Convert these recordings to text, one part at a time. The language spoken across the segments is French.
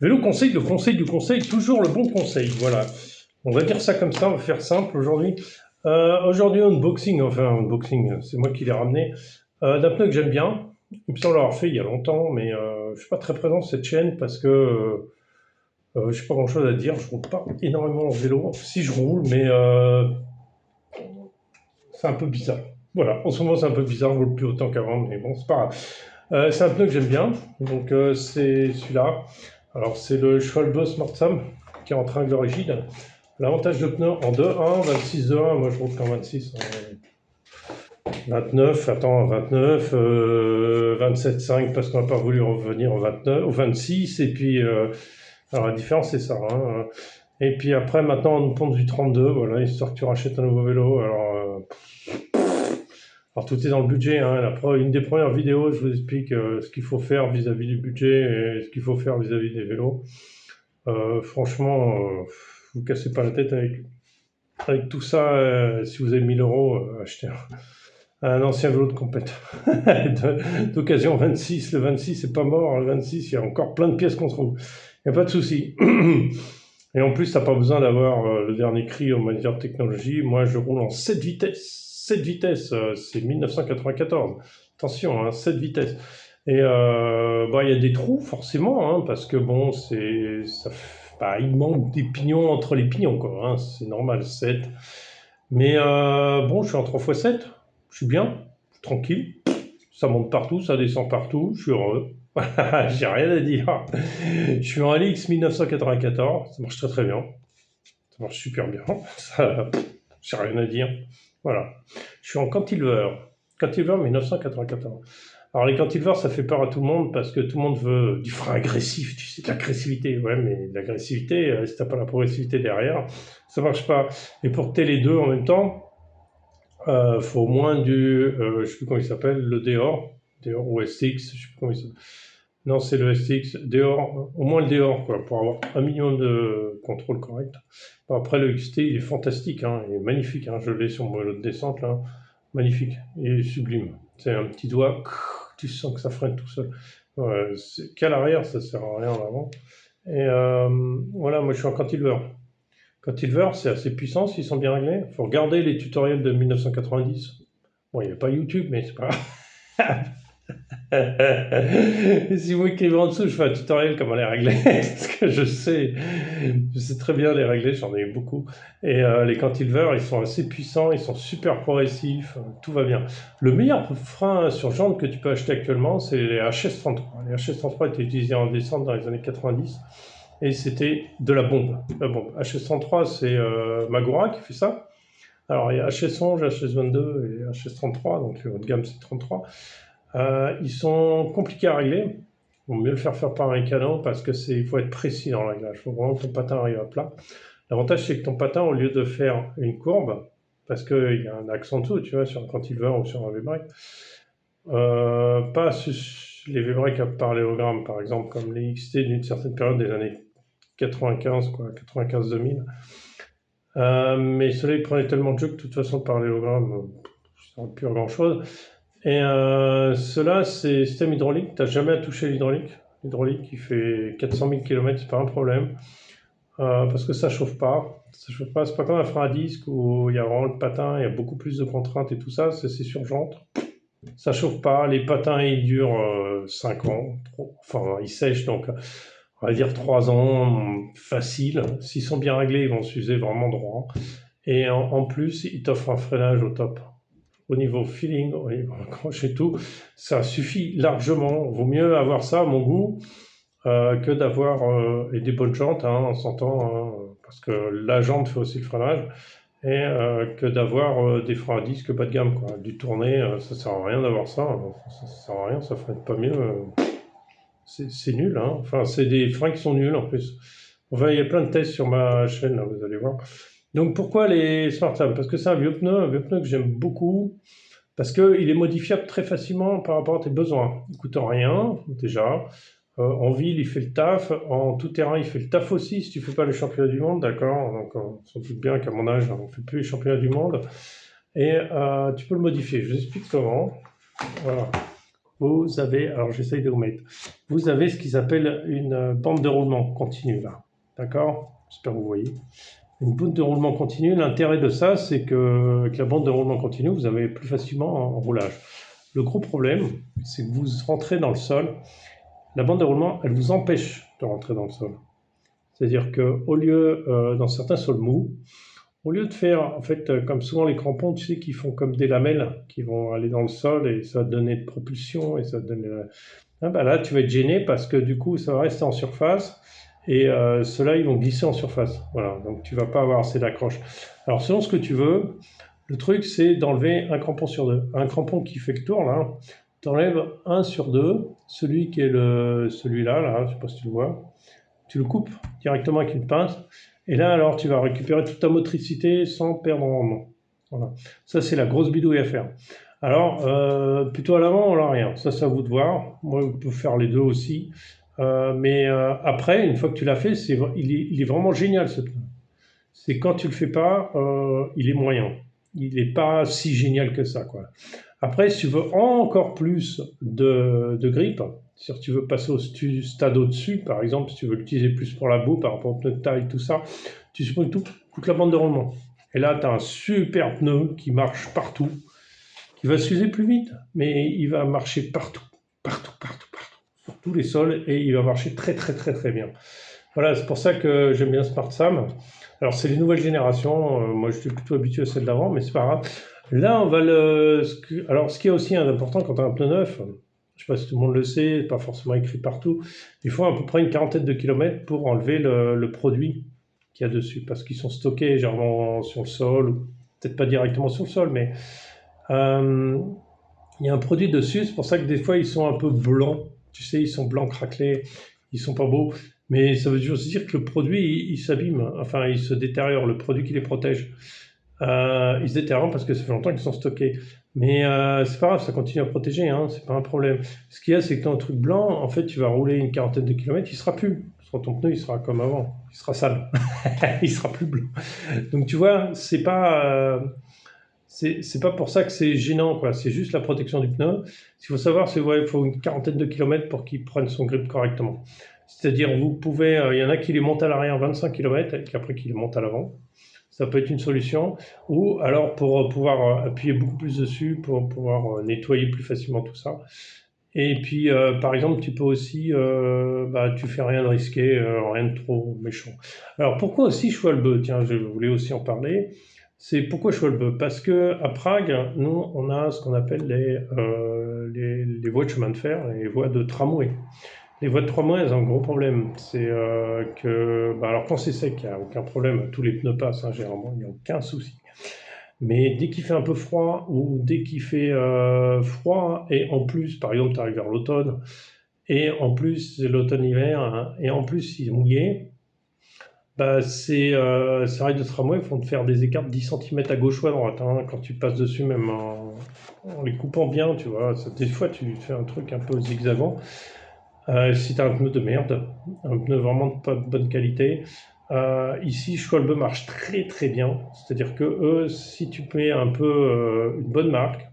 Vélo conseil, le conseil du conseil, toujours le bon conseil, voilà. On va dire ça comme ça, on va faire simple aujourd'hui. Aujourd'hui, unboxing, c'est moi qui l'ai ramené, d'un pneu que j'aime bien. Il me semble l'avoir fait il y a longtemps, mais je ne suis pas très présent sur cette chaîne parce que je n'ai pas grand-chose à dire. Je roule pas énormément en vélo. Si je roule, mais c'est un peu bizarre. Voilà, en ce moment c'est un peu bizarre, je roule plus autant qu'avant, mais bon, c'est pas grave. C'est un pneu que j'aime bien, donc c'est celui-là. Alors c'est le Schwalbe Smart Sam qui est en triangle rigide. L'avantage de pneu en 2.1, 26 2.1, moi je roule qu'en 26, 29, attends, 29, 27.5 parce qu'on n'a pas voulu revenir au 29, au 26, et puis alors la différence c'est ça. Hein. Et puis après maintenant on pompe du 32, voilà, histoire que tu rachètes un nouveau vélo. Alors tout est dans le budget. Hein. Une des premières vidéos, je vous explique ce qu'il faut faire vis-à-vis du budget et ce qu'il faut faire vis-à-vis des vélos. Franchement, vous cassez pas la tête avec tout ça. Si vous avez 1000 euros, achetez un ancien vélo de compète d'occasion 26. Le 26, c'est pas mort. Le 26, il y a encore plein de pièces qu'on trouve. Il n'y a pas de souci. Et en plus, tu n'as pas besoin d'avoir le dernier cri en matière de technologie. Moi, je roule en 7 vitesses. 7 vitesses, c'est 1994. Attention, hein, 7 vitesses. Et bah, il y a des trous, forcément, hein, parce que bon, il manque des pignons entre les pignons, quoi. Hein, c'est normal, 7. Mais bon, je suis en 3x7. Je suis bien, tranquille. Ça monte partout, ça descend partout. Je suis heureux. J'ai rien à dire. Je suis en LX 1994, ça marche très très bien. Ça marche super bien. Ça, j'ai rien à dire. Voilà. Je suis en cantilever. Cantilever 1994. Alors les cantilevers, ça fait peur à tout le monde parce que tout le monde veut du frein agressif, tu sais, de l'agressivité. Ouais, mais l'agressivité, si t'as pas la progressivité derrière, ça marche pas. Et pour que t'aies les deux en même temps, faut au moins je sais plus comment il s'appelle, le Deor ou SX, je sais plus comment il s'appelle. Non, c'est le SX, Deor, au moins le Deor, quoi, pour avoir un minimum de contrôle correct. Bon, après, le XT, il est fantastique, hein, il est magnifique, hein, je l'ai sur mon vélo de descente, là, magnifique, il est sublime. C'est un petit doigt, tu sens que ça freine tout seul. Ouais, qu'à l'arrière, ça sert à rien en avant. Et voilà, moi je suis en cantilever. Cantilever, c'est assez puissant s'ils sont bien réglés. Il faut regarder les tutoriels de 1990. Bon, il n'y a pas YouTube, mais c'est pas grave. Si vous écrivez en dessous, je fais un tutoriel comment les régler, parce que je sais très bien les régler, j'en ai eu beaucoup. Et les cantilevers, ils sont assez puissants, ils sont super progressifs, tout va bien. Le meilleur frein sur jante que tu peux acheter actuellement, c'est les HS33. Les HS33 étaient utilisés en descente dans les années 90, et c'était de la bombe. La bombe. HS33, c'est Magura qui fait ça. Alors il y a HS11, HS22 et HS33, donc le haut de gamme c'est 33. Ils sont compliqués à régler. Il vaut mieux le faire par un canon parce il faut être précis dans le réglage. Il faut vraiment que ton patin arrive à plat. L'avantage, c'est que ton patin, au lieu de faire une courbe, parce qu'il y a un axe en dessous, tu vois, sur un cantilever ou sur un V-brake, pas les V-brake à parallélogramme, par exemple, comme les XT d'une certaine période des années 95, quoi, 95-2000. Mais ceux-là, ils prenaient tellement de jeu que de toute façon, le parallélogramme, ça ne sert plus à grand-chose. Et cela, c'est système hydraulique. Tu n'as jamais à toucher l'hydraulique. L'hydraulique, il fait 400 000 km, c'est pas un problème. Parce que ça chauffe pas. Ça chauffe pas. C'est pas comme un frein à disque où il y a vraiment le patin, il y a beaucoup plus de contraintes et tout ça. C'est sur jante. Ça chauffe pas. Les patins, ils durent 5 ans. Enfin, ils sèchent donc, on va dire 3 ans, facile. S'ils sont bien réglés, ils vont s'user vraiment droit. Et en plus, ils t'offrent un freinage au top. Au niveau feeling, au niveau accroche et tout, ça suffit largement. Vaut mieux avoir ça, à mon goût, que d'avoir et des bonnes jantes, hein, on s'entend, hein, parce que la jante fait aussi le freinage, et que d'avoir des freins à disque bas de gamme, quoi. Du tourné, ça sert à rien d'avoir ça, hein. Ça sert à rien, ça freine pas mieux. C'est nul, hein. Enfin, c'est des freins qui sont nuls en plus. Enfin, il y a plein de tests sur ma chaîne, là, vous allez voir. Donc pourquoi les Smart Sam? Parce que c'est un vieux pneu que j'aime beaucoup, parce qu'il est modifiable très facilement par rapport à tes besoins. Il ne coûte rien, déjà. En ville, il fait le taf. En tout terrain, il fait le taf aussi, si tu ne fais pas les championnats du monde, d'accord? Donc on s'en doute bien qu'à mon âge, on ne fait plus les championnats du monde. Et tu peux le modifier. Je vous explique comment. Voilà. vous avez, alors j'essaye de vous mettre, vous avez ce qu'ils appellent une bande de roulement continue là, d'accord? J'espère que vous voyez. Une bande de roulement continu, l'intérêt de ça, c'est que avec la bande de roulement continu, vous avez plus facilement en roulage. Le gros problème, c'est que vous rentrez dans le sol, la bande de roulement, elle vous empêche de rentrer dans le sol. C'est-à-dire qu'au lieu, dans certains sols mous, au lieu de faire, en fait, comme souvent les crampons, tu sais, qui font comme des lamelles, qui vont aller dans le sol et ça va te donner de propulsion et ça va te donner... Ah bah là, tu vas être gêné parce que du coup, ça va rester en surface et ceux-là, ils vont glisser en surface. Voilà, donc tu vas pas avoir assez d'accroche. Alors, selon ce que tu veux, le truc, c'est d'enlever un crampon sur deux. Un crampon qui fait le tour, là, tu enlèves un sur deux, celui qui est celui-là, là, je sais pas si tu le vois. Tu le coupes directement avec une pince. Et là, alors, tu vas récupérer toute ta motricité sans perdre en rendement. Voilà. Ça, c'est la grosse bidouille à faire. Alors, plutôt à l'avant, on n'a rien. Ça, c'est à vous de voir. Moi, on peut faire les deux aussi. Mais après, une fois que tu l'as fait, il est vraiment génial, ce pneu. C'est quand tu le fais pas, il est moyen. Il n'est pas si génial que ça, quoi. Après, si tu veux encore plus de grip, si tu veux passer au stade au-dessus, par exemple, si tu veux l'utiliser plus pour la boue, par rapport au pneu de taille, tout ça, tu supprimes toute la bande de roulement. Et là, tu as un super pneu qui marche partout, qui va s'user plus vite, mais il va marcher partout, partout, partout, partout, sur tous les sols, et il va marcher très, très, très, très bien. Voilà, c'est pour ça que j'aime bien Smart Sam. Alors, c'est les nouvelles générations. Moi, je suis plutôt habitué à celle d'avant, mais c'est pas grave. Là, on va alors, ce qui est aussi important quand tu as un pneu neuf, je ne sais pas si tout le monde le sait, pas forcément écrit partout, il faut à peu près une quarantaine de kilomètres pour enlever le produit qu'il y a dessus, parce qu'ils sont stockés généralement sur le sol, ou peut-être pas directement sur le sol, mais euh, il y a un produit dessus, c'est pour ça que des fois ils sont un peu blancs, tu sais, ils sont blancs craquelés, ils sont pas beaux, mais ça veut juste dire que le produit il s'abîme, enfin il se détériore, le produit qui les protège. Ils se détériorent parce que ça fait longtemps qu'ils sont stockés. Mais c'est pas grave, ça continue à protéger, hein, c'est pas un problème. Ce qu'il y a, c'est que dans un truc blanc, en fait, tu vas rouler une quarantaine de kilomètres, il sera plus. Sur ton pneu, il sera comme avant, il sera sale, il sera plus blanc. Donc tu vois, c'est pas pour ça que c'est gênant, quoi. C'est juste la protection du pneu. Ce qu'il faut savoir, c'est qu'il faut une quarantaine de kilomètres pour qu'il prenne son grip correctement. C'est-à-dire, vous pouvez, il y en a qui les montent à l'arrière 25 km et après qui les montent à l'avant. Ça peut être une solution. Ou alors pour pouvoir appuyer beaucoup plus dessus, pour pouvoir nettoyer plus facilement tout ça. Et puis, par exemple, tu peux aussi, tu fais rien de risqué, rien de trop méchant. Alors, pourquoi aussi Schwalbe? Tiens, je voulais aussi en parler. C'est pourquoi Schwalbe? Parce que à Prague, nous, on a ce qu'on appelle les voies de chemin de fer, les voies de tramway. Les voies de tramway, elles ont un gros problème. C'est alors quand c'est sec, il n'y a aucun problème. Tous les pneus passent, hein, généralement, il n'y a aucun souci. Mais dès qu'il fait un peu froid ou dès qu'il fait froid, et en plus, par exemple, tu arrives vers l'automne, et en plus, c'est l'automne-hiver, hein, et en plus, il est mouillé, ces rails de tramway font te faire des écarts de 10 cm à gauche ou à droite, hein, quand tu passes dessus, même en les coupant bien, tu vois. Des fois, tu fais un truc un peu zigzagant. Si tu as un pneu de merde, un pneu vraiment de pas de bonne qualité, ici, Schwalbe marche très très bien. C'est-à-dire que eux, si tu mets un peu une bonne marque,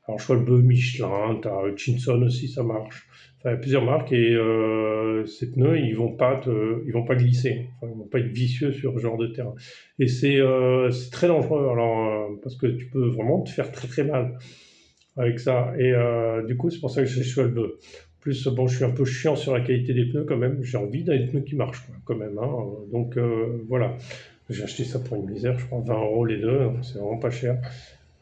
alors Schwalbe, Michelin, tu as Chinson aussi, ça marche. Enfin, il y a plusieurs marques et ces pneus, ils vont pas glisser. Enfin, ils vont pas être vicieux sur ce genre de terrain. Et c'est très dangereux. Alors, parce que tu peux vraiment te faire très très mal avec ça. Et du coup, c'est pour ça que j'ai Schwalbe. Plus, bon, je suis un peu chiant sur la qualité des pneus quand même. J'ai envie d'avoir des pneus qui marchent, quoi, quand même, hein. Donc voilà. J'ai acheté ça pour une misère, je crois 20 euros les deux, donc c'est vraiment pas cher.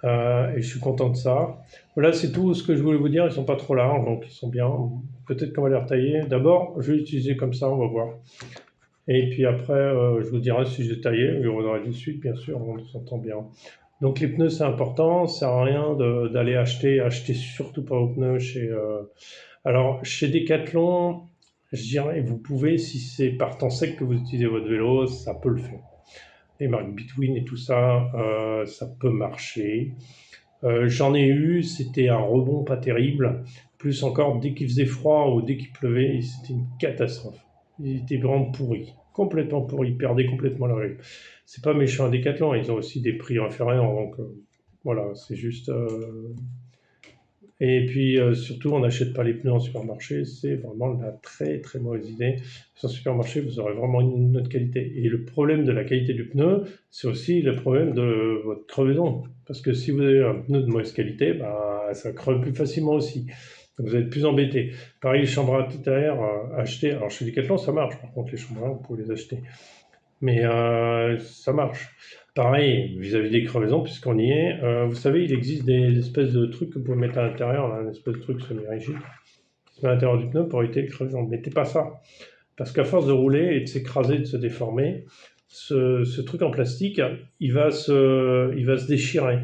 Et je suis content de ça. Voilà, c'est tout ce que je voulais vous dire. Ils sont pas trop larges, donc ils sont bien. Peut-être qu'on va les retailler. D'abord, je vais l'utiliser comme ça, on va voir. Et puis après, je vous dirai si j'ai taillé. Je reviendrai tout de suite, bien sûr, on s'entend bien. Donc les pneus, c'est important. Ça sert à rien d'aller acheter surtout pas vos pneus chez. Alors, chez Decathlon, je dirais, vous pouvez, si c'est par temps sec que vous utilisez votre vélo, ça peut le faire. Les marques Between et tout ça, ça peut marcher. J'en ai eu, c'était un rebond pas terrible. Plus encore, dès qu'il faisait froid ou dès qu'il pleuvait, c'était une catastrophe. Ils étaient vraiment pourris, complètement pourris, ils perdaient complètement leur règle. C'est pas méchant à Decathlon, ils ont aussi des prix inférieurs, donc voilà, c'est juste Et puis surtout, on n'achète pas les pneus en supermarché, c'est vraiment la très très mauvaise idée. En supermarché, vous aurez vraiment une autre qualité. Et le problème de la qualité du pneu, c'est aussi le problème de votre crevaison. Parce que si vous avez un pneu de mauvaise qualité, bah, ça creve plus facilement aussi. Donc vous êtes plus embêté. Pareil, les chambres intérieures achetées. Alors chez Decathlon, ça marche. Par contre, les chambres, vous pouvez les acheter. Mais ça marche. Pareil, vis-à-vis des crevaisons, puisqu'on y est, vous savez, il existe des espèces de trucs que vous pouvez mettre à l'intérieur, là, une espèce de truc semi-rigide, qui se met à l'intérieur du pneu pour éviter les crevaisons. Ne mettez pas ça, parce qu'à force de rouler et de s'écraser, de se déformer, ce truc en plastique, il va se déchirer.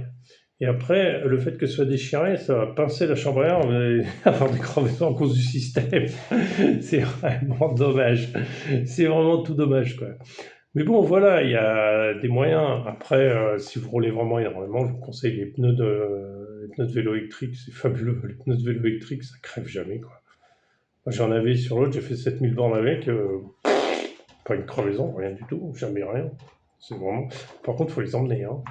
Et après, le fait que ce soit déchiré, ça va pincer la chambre à air, vous allez avoir des crevaisons à cause du système. C'est vraiment dommage. C'est vraiment tout dommage, quoi. Mais bon, voilà, il y a des moyens. Après, si vous roulez vraiment énormément, je vous conseille les pneus de vélo électrique, c'est fabuleux. Les pneus de vélo électrique, ça crève jamais, quoi. Moi, j'en avais sur l'autre, j'ai fait 7000 bornes avec, pas une crevaison, rien du tout, jamais rien. C'est vraiment. Par contre, il faut les emmener, hein.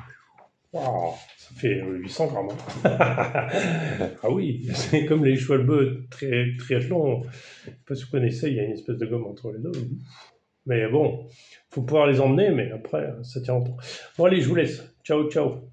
Waouh, ça fait 800 grammes, hein. Ah oui, c'est comme les cheval-bœufs triathlon. Je sais pas si vous connaissez, il y a une espèce de gomme entre les deux. Mais bon, faut pouvoir les emmener, mais après, ça tient longtemps. Bon, allez, je vous laisse. Ciao, ciao.